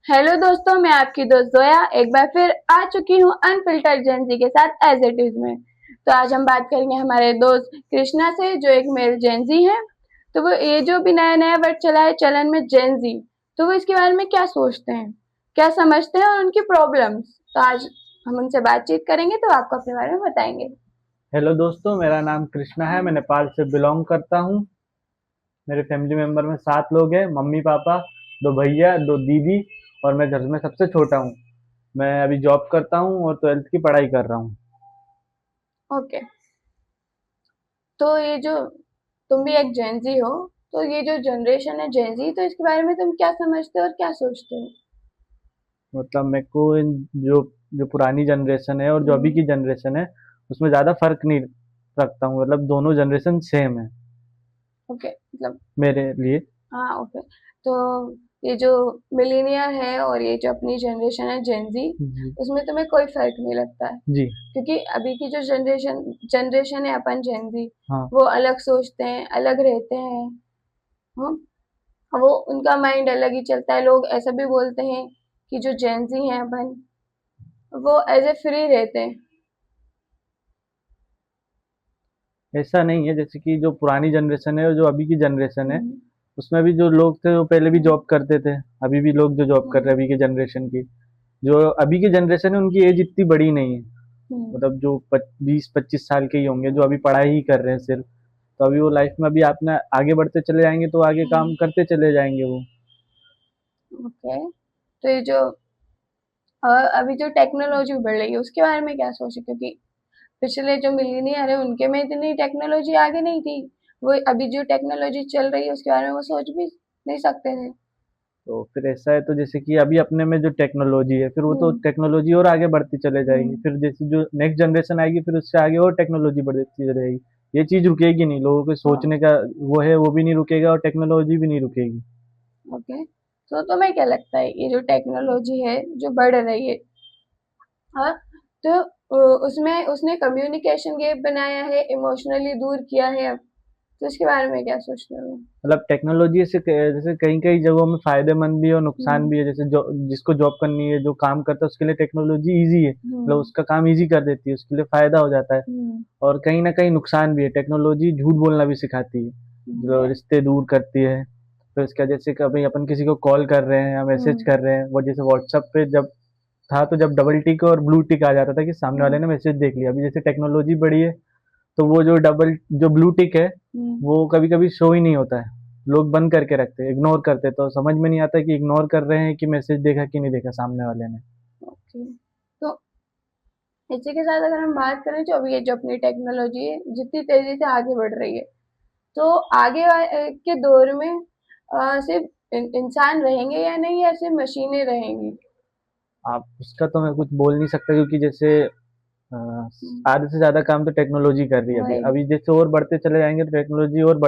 Hello दोस्तों, मैं आपकी दोस्त जोया एक बार फिर आ चुकी हूँ अनफिल्टर्ड जेंजी के साथ एज इट इज में। तो आज हम बात करेंगे हमारे दोस्त कृष्णा से, जो एक मेल जेंजी है। तो वो ये जो भी नया नया वर्ड चला है चलन में, जेंजी, तो वो इसके बारे में क्या सोचते हैं, क्या समझते हैं और उनकी प्रॉब्लम्स। तो आज हम उनसे बातचीत करेंगे, तो आपको अपने बारे में बताएंगे। हेलो दोस्तों, मेरा नाम कृष्णा है। मैं नेपाल से बिलोंग करता हूँ। मेरे फैमिली मेंबर में 7 लोग हैं। मम्मी पापा, 2 भैया, 2 दीदी और मैं घर में सबसे छोटा हूँ। मैं अभी जॉब करता हूँ और 12th की पढ़ाई कर रहा हूँ। ओके। तो ये जो तुम भी एक जेंजी हो, तो ये जो जनरेशन है जेंजी, तो इसके बारे में तुम क्या समझते हो और क्या सोचते हो? मतलब मेरे को इन जो जो पुरानी जनरेशन है और जो अभी हम्म। की जनरेशन है, उसमें ज़्यादा फर्क नहीं रखता हूँ। मतलब दोनों जनरेशन सेम है ओके, मतलब मेरे लिए। हाँ, ओके। तो ये जो मिलीनियर है और ये जो अपनी जनरेशन है जेनजी, जी। उसमें तुम्हें कोई फर्क नहीं लगता है? जी। क्योंकि अभी की जो जनरेशन है अपन जेनजी, हाँ। वो अलग सोचते हैं, अलग रहते हैं। हम वो उनका माइंड अलग ही चलता है। लोग ऐसा भी बोलते हैं कि जो जेनजी हैं अपन, वो एज ए फ्री रहते हैं। ऐसा नहीं है, जैसे कि जो पुरानी जनरेशन है और जो अभी की जनरेशन है, हम्म। उसमें भी जो लोग थे वो पहले भी हम्म। जॉब करते थे। अभी भी लोग जो जॉब कर रहे हम्म। हैं अभी के जनरेशन की, जो अभी की जनरेशन है उनकी एज इतनी बड़ी नहीं है। हम्म। मतलब जो 20-25 साल के ही होंगे, जो अभी पढ़ाई ही कर रहे हैं सिर्फ। तो अभी वो लाइफ में अभी अपना आगे बढ़ते चले जाएंगे तो आगे काम हम्म। करते चले जाएंगे वो। ओके। तो ये जो अभी जो टेक्नोलॉजी बढ़ रही है उसके बारे में क्या सोचे? क्योंकि पिछले जो मिलीनियर है उनके में इतनी टेक्नोलॉजी आगे नहीं थी। वो अभी जो टेक्नोलॉजी चल रही है उसके बारे में वो सोच भी नहीं सकते थे। तो फिर ऐसा है, तो जैसे कि अभी अपने में जो टेक्नोलॉजी है, फिर वो तो हम्म। टेक्नोलॉजी और आगे बढ़ती चले जाएगी। हम्म। फिर जैसे जो नेक्स्ट जनरेशन आएगी, फिर उससे आगे और टेक्नोलॉजी बढ़ती चली जाएगी। ये चीज रुकेगी नहीं, लोगों के हाँ। सोचने का वो है वो भी नहीं रुकेगा और टेक्नोलॉजी भी नहीं रुकेगी। ओके। तो तुम्हें क्या लगता है ये जो टेक्नोलॉजी है जो बढ़ रही है, हाँ, तो उसमें उसने कम्युनिकेशन गैप बनाया है, इमोशनली दूर किया है अब, तो इसके बारे में क्या सोचते हो? मतलब टेक्नोलॉजी से जैसे कई कई जगहों में फायदेमंद भी है और नुकसान हम्म। भी है। जैसे जो जिसको जॉब करनी है, जो काम करता है, उसके लिए टेक्नोलॉजी इजी है, मतलब हम्म। उसका काम इजी कर देती है, उसके लिए फायदा हो जाता है। हम्म। और कहीं ना कहीं नुकसान भी है। टेक्नोलॉजी झूठ बोलना भी सिखाती है, जो हम्म। रिश्ते दूर करती है। तो इसका जैसे कभी अपन किसी को कॉल कर रहे हैं या मैसेज हम्म। कर रहे हैं, वो जैसे व्हाट्सएप पे जब था तो जब डबल टिक और ब्लू टिक आ जाता था कि सामने वाले हम्म। ने मैसेज देख लिया। अभी जैसे टेक्नोलॉजी बढ़ी है, तो वो जो ब्लू टिक है, हम्म। वो कभी कभी शो ही नहीं होता है। लोग बंद करके रखते हैं, इग्नोर करते हैं, तो समझ में नहीं आता कि इग्नोर कर रहे हैं कि मैसेज देखा कि नहीं देखा सामने वाले ने। ओके। तो इसी के साथ अगर हम बात करें, जो अभी ये जो अपनी टेक्नोलॉजी है जितनी तेजी से आगे बढ़ रही है, तो आगे के दौर में सिर्फ इंसान रहेंगे या नहीं, या सिर्फ मशीनें रहेंगी? आप उसका तो मैं कुछ बोल नहीं सकता, क्योंकि जैसे अ, हम्म। आधे से ज्यादा काम तो टेक्नोलॉजी कर रही है। अभी वही। अभी जैसे और बढ़ते चले जाएंगे तो टेक्नोलॉजी और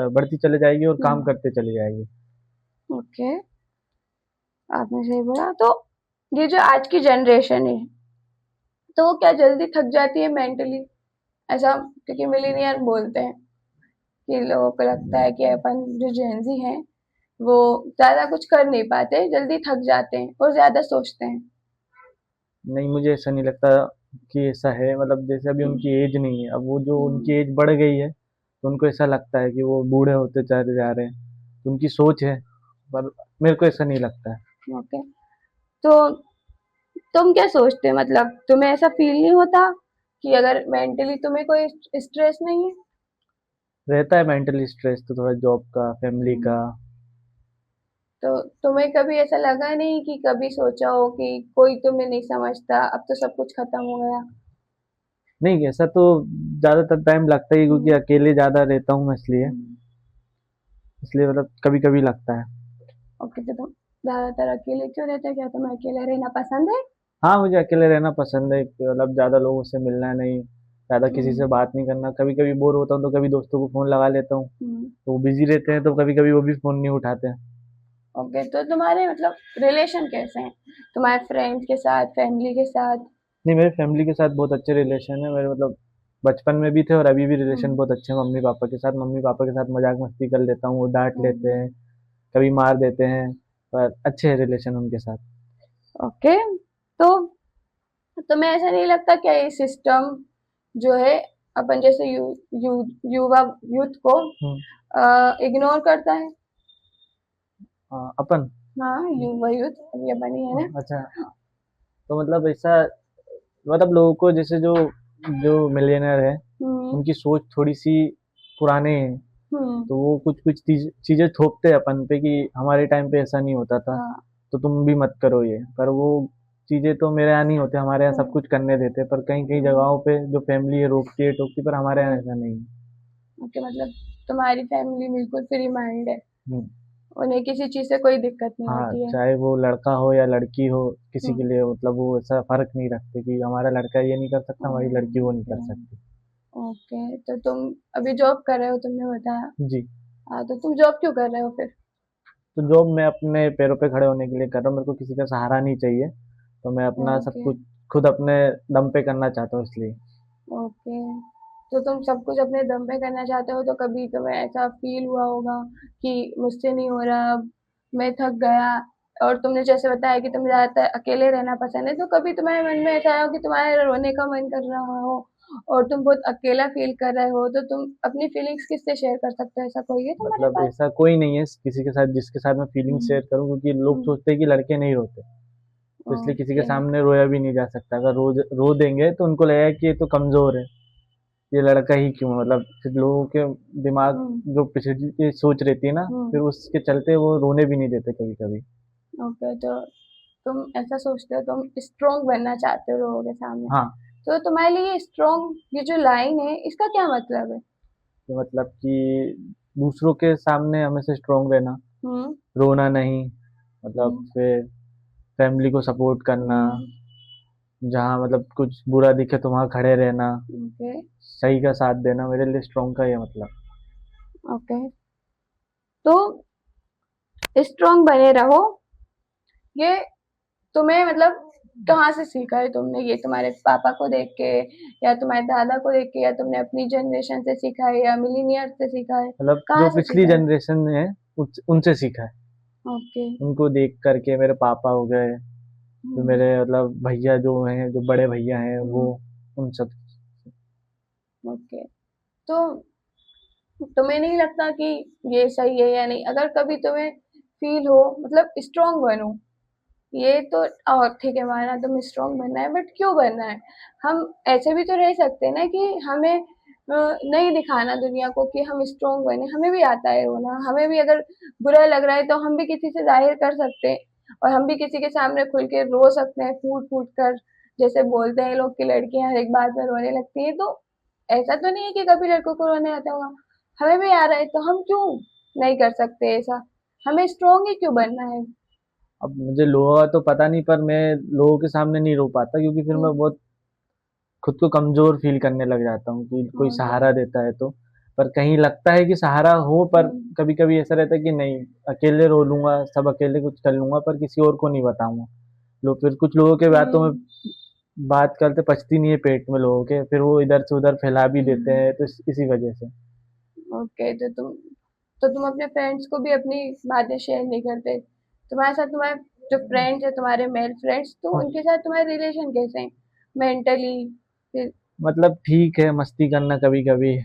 बढ़ती चले जाएगी और काम हम्म। करते चली जाएगी। ओके, आपने सही बोला। तो ये जो आज की जनरेशन है, तो वो क्या जल्दी थक जाती है मेंटली, ऐसा? क्योंकि मिलीनियर बोलते हैं कि लोगों को लगता है कि अपन जो जेंजी हैं, वो ज्यादा कुछ कर नहीं पाते, जल्दी थक जाते हैं और ज्यादा सोचते हैं। नहीं, मुझे ऐसा नहीं लगता कि ऐसा है। मतलब जैसे अभी हम्म। उनकी एज नहीं है, अब वो जो उनकी हम्म। एज बढ़ गई है, तो उनको ऐसा लगता है कि वो बूढ़े होते चले जा रहे हैं। तो उनकी सोच है, पर मेरे को ऐसा नहीं लगता है। ओके। तो तुम क्या सोचते हो, मतलब तुम्हें ऐसा फील नहीं होता कि अगर मेंटली तुम्हें कोई स्ट्रेस नहीं है? रहता है मेंटली स्ट्रेस, तो थोड़ा जॉब का, फैमिली का। हम्म। तो तुम्हें कभी ऐसा लगा नहीं कि कभी सोचा हो कि कोई तुम्हें नहीं समझता, अब तो सब कुछ खत्म हो गया? नहीं, ऐसा तो ज्यादातर टाइम लगता ही है, क्योंकि हम्म। अकेले ज्यादा रहता हूँ मैं, इसलिए हम्म। इसलिए मतलब कभी कभी लगता है। ओके। तो तुम ज्यादातर अकेले क्यों रहते हो? क्या तुम्हें अकेले रहना पसंद है? हाँ, मुझे अकेले रहना पसंद है। मतलब ज्यादा लोगों से मिलना नहीं, ज्यादा किसी से हम्म। बात नहीं करना। कभी कभी बोर होता हूँ तो कभी दोस्तों को फोन लगा लेता हूँ, हम्म। तो वो बिजी रहते हैं तो कभी कभी वो भी फोन नहीं उठाते हैं। ओके। तो तुम्हारे मतलब रिलेशन कैसे हैं, तुम्हारे फ्रेंड्स के साथ, फैमिली के साथ? नहीं, मेरे फैमिली के साथ बहुत अच्छे रिलेशन है मेरे। मतलब बचपन में भी थे और अभी भी रिलेशन हम्म। बहुत अच्छे हैं मम्मी पापा के साथ। मम्मी पापा के साथ मजाक मस्ती कर लेता हूँ, वो डांट लेते हम्म। हैं, कभी मार देते हैं। पर अच्छे हैं रिलेशन उनके साथ। ओके। तो तुम्हें ऐसा नहीं लगता क्या ये सिस्टम जो है अपन जैसे युवा यूथ को हम्म। इग्नोर करता है? अपन। हाँ, युवा यूथ अभी अपन ही है ना। अच्छा। तो मतलब ऐसा, मतलब लोगों को जैसे जो जो मिलियनर है हम्म। उनकी सोच थोड़ी सी पुराने है, हम्म। तो वो कुछ कुछ चीजें थोपते हैं अपन पे कि हमारे टाइम पे ऐसा नहीं होता था, हाँ। तो तुम भी मत करो ये। पर वो चीजें तो मेरे यहाँ नहीं होते, हमारे यहाँ सब हम्म। कुछ करने देते, पर कहीं कहीं हम्म। जगहों पे जो फैमिली है रोकती है टोकती, पर हमारे यहाँ हम्म। ऐसा नहीं है। ओके, मतलब तुम्हारी फैमिली बिल्कुल फ्री माइंड है, हम्म। उन्हें किसी चीज से कोई दिक्कत नहीं हाँ, होती है। चाहे वो लड़का हो या लड़की हो, किसी हम्म। के लिए मतलब वो ऐसा फर्क नहीं रखते कि हमारा लड़का ये नहीं कर सकता, हमारी लड़की वो नहीं ओके। कर सकती। ओके, तो तुम अभी जॉब कर रहे हो तुमने बताया। जी। हाँ, तो तुम जॉब क्यों कर रहे हो फिर? तो जॉब मैं अपने पैरों पे खड़े होने के लिए कर रहा हूँ, मेरे को किसी का सहारा नहीं चाहिए, तो मैं अपना सब ओके। कुछ खुद अपने दम पे करना चाहता हूँ इसलिए। ओके, तो तुम सब कुछ अपने दम पे करना चाहते हो, तो कभी तुम्हें ऐसा फील हुआ होगा कि मुझसे नहीं हो रहा अब, मैं थक गया। और तुमने जैसे बताया कि तुम्हें ज्यादातर अकेले रहना पसंद है, तो कभी तुम्हारे मन में ऐसा आया हो कि तुम्हारे रोने का मन कर रहा हो और तुम बहुत अकेला फील कर रहे हो, तो तुम अपनी फीलिंग्स किससे शेयर कर सकते हो? ऐसा कोई है तुम्हारे मतलब पास? ऐसा कोई नहीं है किसी के साथ जिसके साथ मैं फीलिंग हम्म। शेयर करूँ, क्योंकि लोग हम्म। सोचते हैं कि लड़के नहीं रोते, तो इसलिए किसी के ओके। सामने रोया भी नहीं जा सकता। अगर रो देंगे तो उनको लगेगा कि ये तो कमजोर है, ये लड़का ही क्यों है? मतलब फिर लोगों के दिमाग हम्म। जो पिछड़ी की सोच रहती है ना, फिर हम्म। उसके चलते वो रोने भी नहीं देते कभी कभी। ओके, तो तुम ऐसा सोचते हो, तुम स्ट्रोंग बनना चाहते हो लोगों के सामने। हाँ। तो तुम्हारे लिए स्ट्रोंग, ये जो लाइन है, इसका क्या मतलब है? तो मतलब कि दूसरों के सामने हमेशा स्ट्रोंग रहना, हम्म। रोना नहीं, मतलब हम्म। फिर फैमिली को सपोर्ट करना, हम्म। जहाँ मतलब कुछ बुरा दिखे तो वहाँ खड़े रहना, ओके। सही का साथ देना, मेरे लिए स्ट्रोंग का ये मतलब। ओके, तो स्ट्रोंग बने रहो, ये तुम्हें मतलब कहाँ से सीखा है तुमने? ये तुम्हारे पापा को देख के, या तुम्हारे दादा को देख के, या तुमने अपनी जनरेशन से सीखा है, या मिलीनियर से सीखा है? मतलब जो कहाँ से पिछली सीखा है? जनरेशन है उनसे सीखा है, ओके। उनको देख करके। मेरे पापा हो गए, जो हम्म। मेरे मतलब भैया जो हैं, जो बड़े भैया हैं वो, हम्म। उन सब। ओके, तो तुम्हें नहीं लगता कि ये सही है या नहीं? अगर कभी तुम्हें फील हो, मतलब स्ट्रांग बनो, ये तो और ठीक है, माना तुम्हें स्ट्रांग बनना है, बट क्यों बनना है? हम ऐसे भी तो रह सकते हैं ना कि हमें नहीं दिखाना दुनिया को कि हम स्ट्रांग बने, हमें भी आता है रोना, हमें भी अगर बुरा लग रहा है तो हम भी किसी से जाहिर कर सकते हैं, और हम भी किसी के सामने खुल के रो सकते हैं फूट फूट कर। जैसे बोलते हैं लोग कि लड़कियां हर एक बात में रोने लगती है, तो ऐसा तो नहीं है कि कभी लड़कों को रोने आता होगा, हमें भी आ रहा है, तो हम क्यों नहीं कर सकते ऐसा? हमें स्ट्रांग ही क्यों बनना है? अब मुझे लोगों का तो पता नहीं, पर मैं लोगों के सामने नहीं रो पाता, क्योंकि फिर मैं हम्म। बहुत खुद को कमजोर फील करने लग जाता हूँ कि कोई ओके। सहारा देता है तो। पर कहीं लगता है कि सहारा हो, पर हम्म। कभी कभी ऐसा रहता है कि नहीं, अकेले रो लूंगा, सब अकेले कुछ कर लूंगा, पर किसी और को नहीं बताऊंगा। लोग फिर कुछ लोगों के बातों में हम्म। बात करते पचती नहीं है पेट में लोगों के, फिर वो इधर से उधर फैला भी देते हम्म। हैं, तो इसी वजह से। ओके, तो तुम अपने फ्रेंड्स को भी अपनी बातें शेयर नहीं करते? तुम्हारे साथ तुम्हारे जो फ्रेंड्स है, तुम्हारे मेल फ्रेंड्स, तो हाँ, उनके साथ तुम्हारे रिलेशन कैसे हैं मेंटली? फिर मतलब ठीक है, मस्ती करना कभी कभी,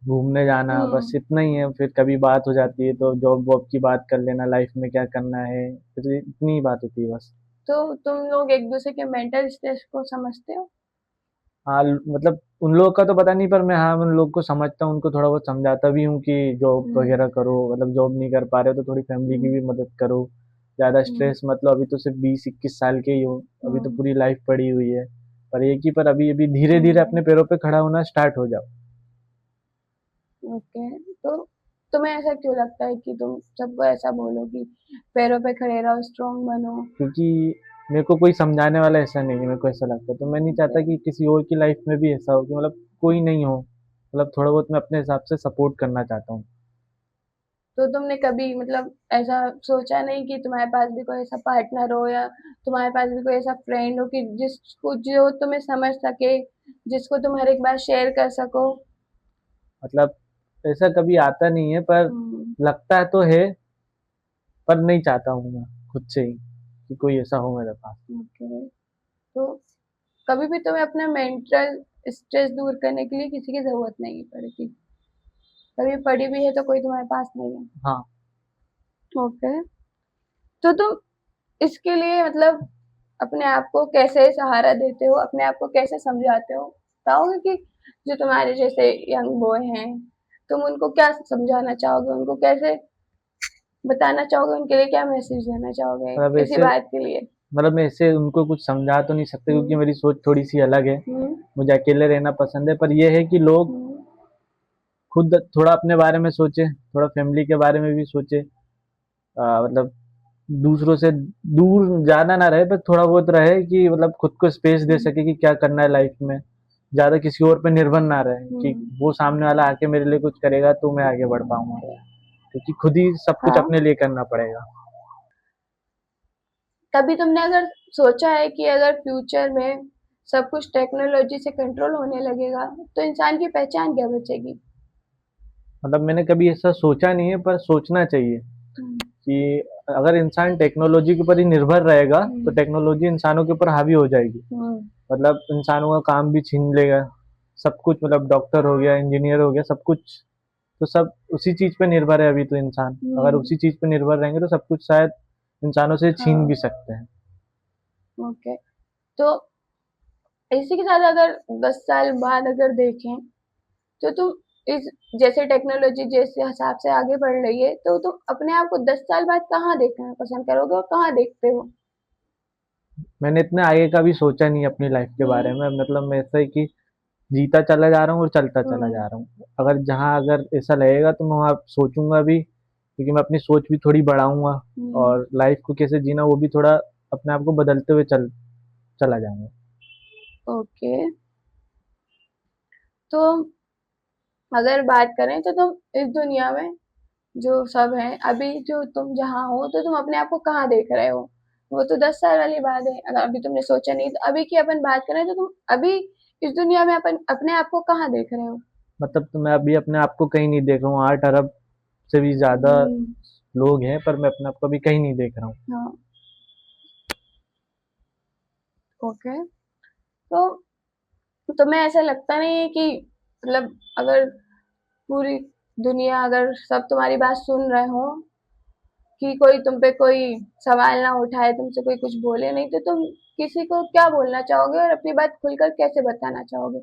घूमने जाना, बस हम्म। इतना ही है। फिर कभी बात हो जाती है तो जॉब वॉब की बात कर लेना, लाइफ में क्या करना है, फिर इतनी ही बात होती है बस। तो तुम लोग एक दूसरे के मेंटल स्ट्रेस को समझते हो? हाँ, मतलब उन लोगों का तो पता नहीं, पर मैं हाँ उन लोग को समझता हूँ, उनको थोड़ा बहुत समझाता भी हूँ कि जॉब हम्म। वगैरह करो, मतलब जॉब नहीं कर पा रहे हो तो थोड़ी फैमिली की हम्म। भी मदद करो, ज़्यादा हम्म। स्ट्रेस मतलब, अभी तो सिर्फ 20-21 साल के ही हो, अभी तो हम्म। पूरी लाइफ पड़ी हुई है। पर एक ही, पर अभी अभी धीरे धीरे हम्म। अपने पैरों पे खड़ा होना स्टार्ट हो जाओ। ओके, तो तुम्हें ऐसा क्यों लगता है कि तुम सबको ऐसा बोलो कि पैरों पे खड़े रहो, स्ट्रांग बनो? क्योंकि मेरे को कोई समझाने वाला ऐसा नहीं है, मेरे को ऐसा लगता है, तो मैं नहीं ओके, चाहता कि किसी और की लाइफ में भी ऐसा हो कि मतलब कोई नहीं हो, मतलब थोड़ा बहुत मैं अपने हिसाब से सपोर्ट करना चाहता हूँ। तो तुमने कभी मतलब ऐसा सोचा नहीं कि तुम्हारे पास भी कोई ऐसा पार्टनर हो, या तुम्हारे पास भी कोई ऐसा फ्रेंड हो कि जिसको जो तुम्हें समझ सके, जिसको तुम हर एक बात शेयर कर सको? मतलब ऐसा कभी आता नहीं है, पर हम्म। लगता है तो है पर नहीं चाहता हूँ मैं खुद से ही कि कोई ऐसा हो मेरे पास। ओके। तो कभी भी तुम्हें अपना मेंटल स्ट्रेस दूर करने के लिए किसी की ज़रूरत नहीं पड़ती? कभी पड़ी भी है तो कोई तुम्हारे पास नहीं है? हाँ, ओके। तो तुम इसके लिए मतलब अपने आप को कैसे सहारा देते हो? अपने आप को कैसे समझाते हो? बताओगे कि जो तुम्हारे जैसे यंग बॉय हैं, तुम उनको क्या समझाना चाहोगे? उनको कैसे बताना चाहोगे? उनके लिए क्या मैसेज देना चाहोगे मतलब किसी ऐसे बात के लिए? मतलब मैं ऐसे उनको कुछ समझा तो नहीं सकता क्योंकि हुँ, मेरी सोच थोड़ी सी अलग है। हुँ, मुझे अकेले रहना पसंद है, पर ये है कि लोग हुँ, खुद थोड़ा अपने बारे में सोचे, थोड़ा फैमिली के बारे में भी सोचे। मतलब दूसरों से दूर ज्यादा ना रहे, पर थोड़ा बहुत रहे कि मतलब खुद को स्पेस दे हुँ, सके कि क्या करना है लाइफ में। ज्यादा किसी और पे निर्भर ना रहे कि हुँ। वो सामने वाला आके मेरे लिए कुछ करेगा तो मैं आगे बढ़ पाऊंगा, ओके। क्योंकि खुद ही सब कुछ हाँ, अपने लिए करना पड़ेगा। कभी तुमने अगर सोचा है कि अगर फ्यूचर में सब कुछ टेक्नोलॉजी से कंट्रोल होने लगेगा, तो इंसान की पहचान क्या बचेगी? मतलब मैंने कभी ऐसा सोचा नहीं है, पर सोचना चाहिए हुँ, कि अगर इंसान टेक्नोलॉजी के ऊपर ही निर्भर रहेगा तो हुँ, टेक्नोलॉजी इंसानों के ऊपर हावी हो जाएगी। हुँ, मतलब इंसानों का काम भी छीन लेगा, सब कुछ। मतलब डॉक्टर हो गया, इंजीनियर हो गया, सब कुछ तो सब उसी चीज पे निर्भर है अभी तो इंसान। अगर हुँ, उसी चीज पे निर्भर रहेंगे तो सब कुछ शायद इंसानों से छीन हाँ, भी सकते हैं। ओके। तो इसी के साथ अगर 10 साल बाद अगर देखें, तो तुम इस जैसे टेक्नोलॉजी जैसे हिसाब से आगे बढ़ रही है, तो तुम अपने आप को 10 साल बाद कहाँ देखना पसंद करोगे और कहाँ देखते हो? मैंने इतने आगे का भी सोचा नहीं अपनी लाइफ के बारे हुँ, में। मतलब मैं ऐसा है कि जीता चला जा रहा हूँ और चलता चला हुँ, जा रहा हूँ। अगर ऐसा लगेगा तो मैं वहाँ सोचूंगा भी, क्योंकि मैं अपनी सोच भी थोड़ी बढ़ाऊंगा हुँ, और लाइफ को कैसे जीना वो भी थोड़ा अपने आप को बदलते हुए चला जाऊंगा। ओके। तो अगर बात करें तो तुम इस दुनिया में जो सब है, अभी जो तुम जहाँ हो तो तुम अपने आप को कहाँ देख रहे हो? वो तो 10 साल वाली बात है, अगर अभी तुमने सोचा नहीं तो अभी की अपन बात करें तो तुम अभी इस दुनिया में अपन अपने आप को कहाँ देख रहे हो? मतलब तो मैं अभी अपने आप को कहीं नहीं देख रहा हूँ। 8 अरब से भी ज्यादा हुँ, लोग हैं, पर मैं अपने आप को अभी कहीं नहीं देख रहा हूँ। हाँ, ओके। तो तुम्हें ऐसा लगता नहीं है कि मतलब अगर पूरी दुनिया अगर सब तुम्हारी बात सुन रहे हो कि कोई तुम पे कोई सवाल ना उठाए, तुमसे कोई कुछ बोले नहीं, तो तुम किसी को क्या बोलना चाहोगे और अपनी बात खुलकर कैसे बताना चाहोगे?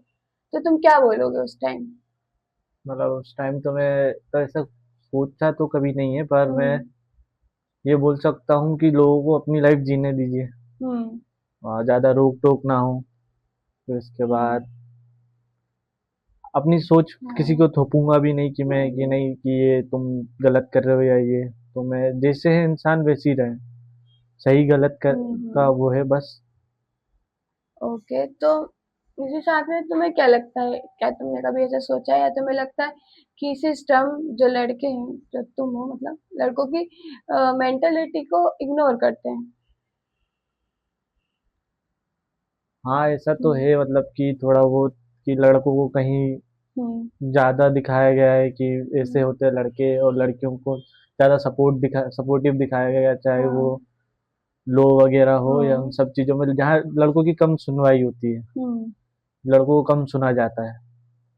तो तुम क्या बोलोगे उस टाइम? मतलब उस टाइम तो मैं तो ऐसा सोचा तो कभी नहीं है, पर मैं हुँ, ये बोल सकता हूँ कि लोगों को अपनी लाइफ जीने दीजिए हुँ, और ज्यादा रोक टोक ना हो। फिर इसके हुँ, बाद अपनी सोच किसी हाँ, को थोपूंगा भी नहीं कि मैं कि नहीं कि ये तुम गलत कर रहे हो या ये। तो मैं जैसे है इंसान वैसे ही रहे, सही गलत हुँ, का हुँ, वो है बस। ओके। तो इस हिसाब से तुम्हें क्या लगता है? क्या तुमने कभी ऐसा सोचा है या तुम्हें लगता है कि सिस्टम जो लड़के हैं, जो तुम हो मतलब लड़कों की मेंटालिटी को इग्नोर करते हैं? हाँ, ऐसा तो हुँ, है। मतलब कि थोड़ा बहुत कि लड़कों को कहीं हुँ, ज्यादा दिखाया गया है कि ऐसे हुँ, होते हैं लड़के, और लड़कियों को ज्यादा सपोर्टिव दिखाया गया है, चाहे वो हाँ, लो वगैरह हो या उन हुँ, सब चीजों में जहाँ लड़कों की कम सुनवाई होती है। हुँ, लड़कों को कम सुना जाता है,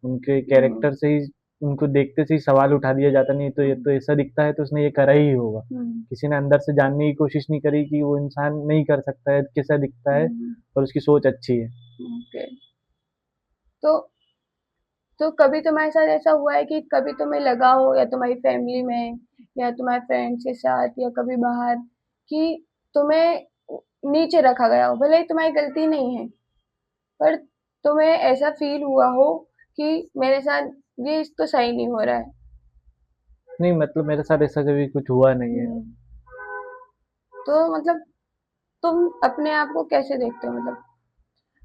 उनके हुँ, कैरेक्टर से ही, उनको देखते से ही सवाल उठा दिया जाता, नहीं तो ये हुँ, तो ऐसा दिखता है तो उसने ये करा ही होगा। हुँ, किसी ने अंदर से जानने की कोशिश नहीं करी कि वो इंसान नहीं कर सकता है, कैसा दिखता है, हुँ, और उसकी सोच अच्छी है। ओके। तो कभी तुम्हारे साथ ऐसा हुआ है कि कभी तुम्हें लगा हो या तुम्हारी फैमिली में या तुम्हारे फ्रेंड्स के साथ या कभी बाहर कि तुम्हें नीचे रखा गया हो, भले ही तुम्हारी गलती नहीं है, पर तुम्हें ऐसा फील हुआ हो कि मेरे साथ ये तो सही नहीं हो रहा है? नहीं, मतलब मेरे साथ ऐसा कभी कुछ हुआ नहीं है। हम्म। तो मतलब तुम अपने आप को कैसे देखते हो? मतलब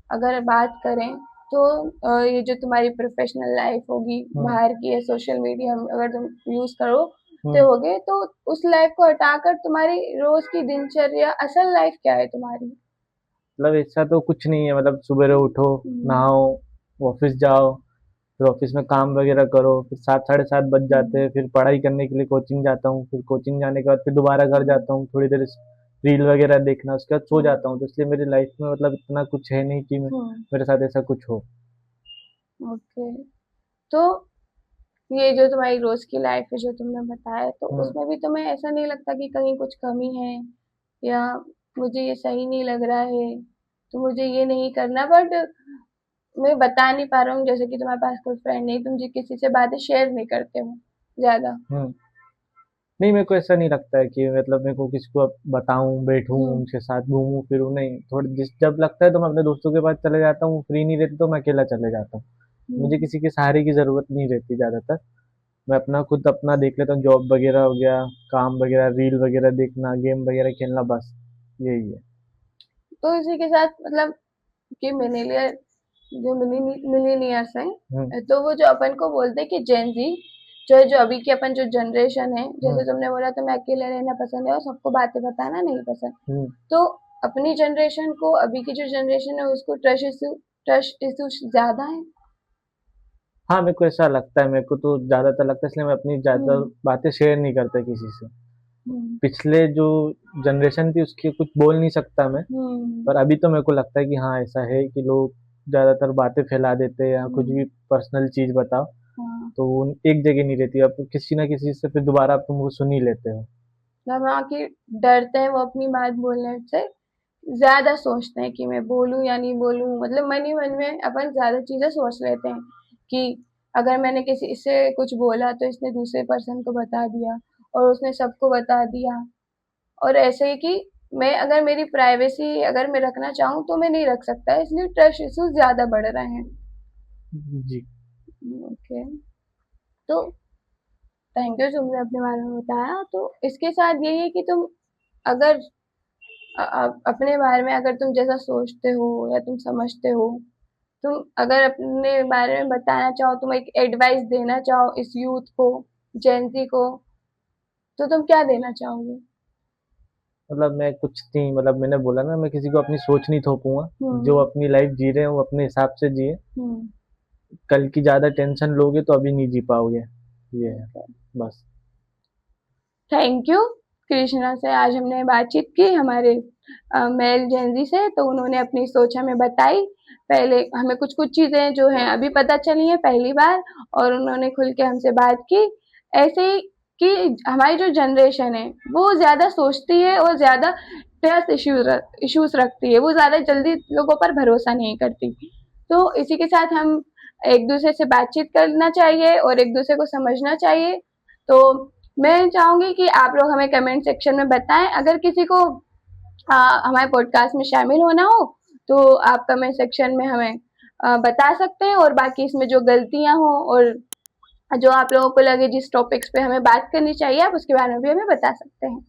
अगर बात करें तो ये जो तुम्हारी प्रोफेशनल लाइफ होगी हम्म। बाहर की या सोशल मीडिया अगर तुम यूज करोगे हम्म। होगे तो उस लाइफ को हटाकर तुम्हारी रोज की दिनचर्या असल लाइफ क्या है तुम्हारी? मतलब ऐसा तो कुछ नहीं है। मतलब सुबह उठो, हम्म, नहाओ, ऑफिस जाओ, फिर ऑफिस में काम वगैरह करो, फिर 7 साढ़े 7 बज जाते हैं, फिर पढ़ाई करने के लिए कोचिंग जाता हूँ, फिर कोचिंग जाने के बाद फिर दोबारा घर जाता हूँ, थोड़ी देर रील वगैरह देखना, उसके बाद सो जाता हूँ। तो इसलिए मेरी लाइफ में मतलब इतना कुछ है नहीं कि मेरे साथ ऐसा कुछ हो। ओके। तो ये जो तुम्हारी रोज की लाइफ है जो तुमने बताया, तो हम्म। उसमें भी तुम्हें ऐसा नहीं लगता कि कहीं कुछ कमी है, या मुझे ये सही नहीं लग रहा है, तो मुझे ये नहीं करना, बट मैं बता नहीं पा रहा हूँ, जैसे कि तुम्हारे पास कोई फ्रेंड नहीं, तुम जी किसी से बातें शेयर नहीं करते हो ज्यादा। हम्म। नहीं, मेरे को ऐसा नहीं लगता है कि मतलब मेरे को किसी को अब बताऊं, बैठूं, हम्म। उनके साथ घूमूं फिरूं, नहीं। थोड़ी जिस जब लगता है तो मैं अपने दोस्तों के पास चले जाता हूँ, फ्री नहीं रहती तो मैं अकेला चले जाता हूँ। मुझे हम्म। किसी के सहारे की जरूरत नहीं रहती ज्यादातर। मैं अपना खुद अपना देख लेता हूँ, जॉब वगैरह हो गया, काम वगैरह, रील वगैरह देखना, गेम वगैरह खेलना, बस यही है। तो इसी के साथ मतलब कि मिलेनियर जो मिलीनियर्स हम्म। हैं, तो वो जो अपन को बोलते हैं कि जेन जी जो है, जो अभी की अपन जो जनरेशन है, हम्म। जैसे तुमने बोला तुम्हें अकेले रहना पसंद है और सबको बातें बताना नहीं पसंद, हम्म। तो अपनी जनरेशन को, अभी की जो जनरेशन है उसको ट्रस्ट इशू ज्यादा है। हाँ, मेरे को ऐसा लगता है, मेरे को तो ज्यादातर लगता है, इसलिए मैं अपनी ज्यादा हम्म। बातें शेयर नहीं करता किसी से। हम्म। पिछले जो जनरेशन थी उसकी कुछ बोल नहीं सकता मैं, हम्म। पर अभी तो मेरे को लगता है कि हाँ, ऐसा है कि लोग ज्यादातर बातें फैला देते हैं, या कुछ भी हम्म। पर्सनल चीज बताओ हाँ। तो वो एक जगह नहीं रहती, अब किसी ना किसी से फिर दोबारा तुम वो सुन ही लेते हो। मतलब वहाँ की डरते हैं वो अपनी बात बोलने से, ज्यादा सोचते हैं कि मैं बोलूं या नहीं बोलूं, मतलब मन ही मन में अपन ज्यादा चीजें सोच लेते हैं कि अगर मैंने किसी से कुछ बोला तो इसने दूसरे पर्सन को बता दिया और उसने सबको बता दिया, और ऐसे ही कि मैं अगर मेरी प्राइवेसी अगर मैं रखना चाहूँ तो मैं नहीं रख सकता, इसलिए ट्रस्ट इश्यूज ज्यादा बढ़ रहे हैं। जी। ओके। तो थैंक यू तुमने अपने बारे में बताया। तो इसके साथ यही है कि तुम अगर अपने बारे में अगर तुम जैसा सोचते हो या तुम समझते हो, तुम अगर अपने बारे में बताना चाहो, तुम एक एडवाइस देना चाहो इस यूथ को, जेंजी को, तो तुम क्या देना चाहोगे? मतलब मैं कुछ नहीं, मतलब मैंने बोला ना, मैं किसी को अपनी सोच नहीं थोपूंगा। जो हम्म। अपनी लाइफ जी रहे हैं वो अपने हिसाब से जिए। हम्म। कल की ज्यादा टेंशन लोगे तो अभी नहीं जी पाओगे, ये है बस। थैंक यू कृष्णा से, आज हमने बातचीत की हमारे मेल जेंजी से, तो उन्होंने अपनी सोच हमें बताई। पहले हमें कुछ कुछ चीजें जो हैं अभी पता चली हैं पहली बार, और उन्होंने खुल के हमसे बात की। ऐसे ही कि हमारी जो जनरेशन है वो ज्यादा सोचती है और ज्यादा ट्रस्ट इश्यूज रखती है, वो ज्यादा जल्दी लोगों पर भरोसा नहीं करती। तो इसी के साथ हम एक दूसरे से बातचीत करना चाहिए और एक दूसरे को समझना चाहिए। तो मैं चाहूंगी कि आप लोग हमें कमेंट सेक्शन में बताएं, अगर किसी को हमारे पॉडकास्ट में शामिल होना हो तो आप कमेंट सेक्शन में हमें बता सकते हैं, और बाकी इसमें जो गलतियां हो और जो आप लोगों को लगे जिस टॉपिक्स पे हमें बात करनी चाहिए, आप उसके बारे में भी हमें बता सकते हैं।